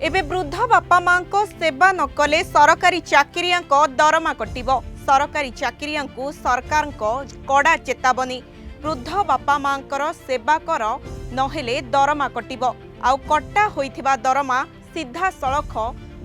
एबे वृद्ध बापा मां को सेवा नकले सरकारी चाकरिया दरमा कटिबो। सरकारी चाकरिया सरकार कड़ा चेतावनी। वृद्ध बापा मां सेवा कर नहेले दरमा कटिबो। आउ कटा होइथिबा दरमा सीधा सड़ख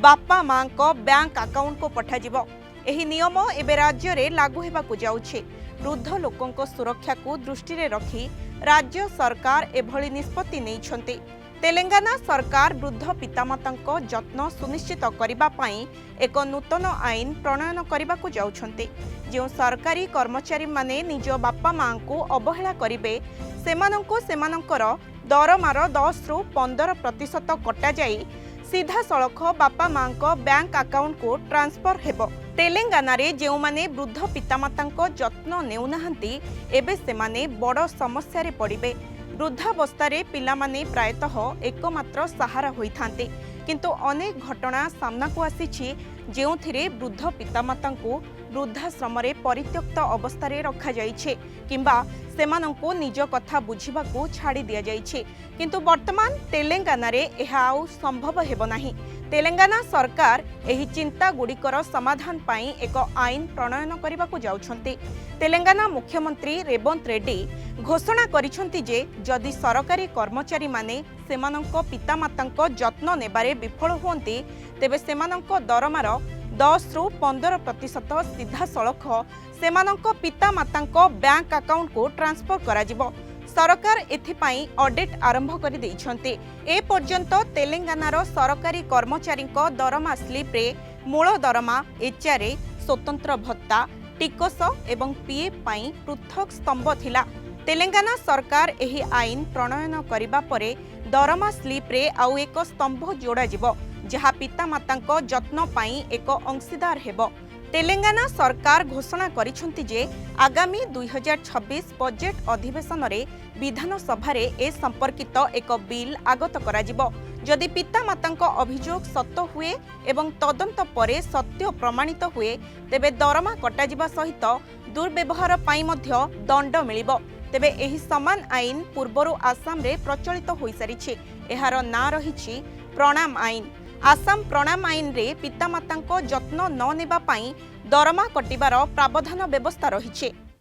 बापा मां को बैंक अकाउंट को पठाजिबो। एही नियम एबे राज्य रे लागू हेबाकु जाउछि। वृद्ध लोकंको सुरक्षा को दृष्टि रे रखी राज्य सरकार एभली निष्पत्ति नैछन्ति। तेलंगाना सरकार वृद्ध पितामातांको जत्न सुनिश्चित करिबा पई एक नूतन आईन प्रणयन करिबाकु जाउछन्ति। जो सरकारी कर्मचारी माने निज बापा मां को अवहेला करिबे सेमानंको सेमानंकर दरमार 10 रु 15% कटा जाई सीधा सड़ख बापा मां को बैंक अकाउंट को ट्रांसफर हेबो। तेलंगाना रे जेउ माने वृद्ध पितामातांको जत्न नेउनाहंती एबे सेमाने बड़ समस्या रे पड़िबे। वृद्धावस्था पिलामाने प्रायतः एकमात्र सहारा होइथांते, किंतु अनेक घटना सामना को आसीछि जेउथिरे वृद्ध पितामातांको वृद्धाश्रम रे परित्यक्त अवस्था रे रखा जाइछे किंबा सेमानंको निज कथा बुझिबाकू छाड़ी दिया जाइछे। किंतु वर्तमान तेलंगाना रे एहा आउ संभव हेबो नाही। तेलंगाना सरकार एही चिंता गुड़िकर समाधान पाई एक आईन प्रणयन करबाकू जाउछन्ते। तेलंगाना मुख्यमंत्री रेवंत रेड्डी घोषणा करिसंती जे जदि सरकारी कर्मचारी माने सेमानंको पितामातांको जत्न नेबारे विफल होंती तेबे सेमानंको दरमार 10 रु 15% सीधा सड़ख सेमानंको पितामातांको बैंक अकाउंट को ट्रांसफर कराजिबो। सरकार एथिपाई ऑडिट आरंभ कर दैछन्ते। ए पर्यंत तेलंगानार सरकारी कर्मचारी दरमा स्लिप रे मूल दरमा, एचआरए, स्वतंत्र भत्ता, टिकस एवं पीएफ पाई पृथक स्तंभ थिला। तेलंगाना सरकार एही आईन प्रणयन करिबा परे दरमा स्लिप रे आउ एक स्तंभ जोड़ा जिवो, जहा पितामातांको जत्न पाई एक अंशीदार हेबो। तेलंगाना सरकार घोषणा करिसंती जे आगामी 2026 बजेट अधिवेशन रे विधानसभा रे ए संपर्कित एक बिल आगत कराजिबो। जदि पितामातांको अभियोग सत्य हुए एवं तदंत परे सत्य प्रमाणित हुए तेबे दरमा कटाजिबा सहित दुर्व्यवहार पाई मध्य दंड मिलिबो। तेबे एही समान आईन पूर्वरु आसाम रे प्रचलित होई सारिछि। एहार ना रहिछि प्रणाम आईन। आसाम प्रणाम आईन रे पितामातांको जत्न न नेबा पाई दरमा कटिबार प्रावधान व्यवस्था रहिछि।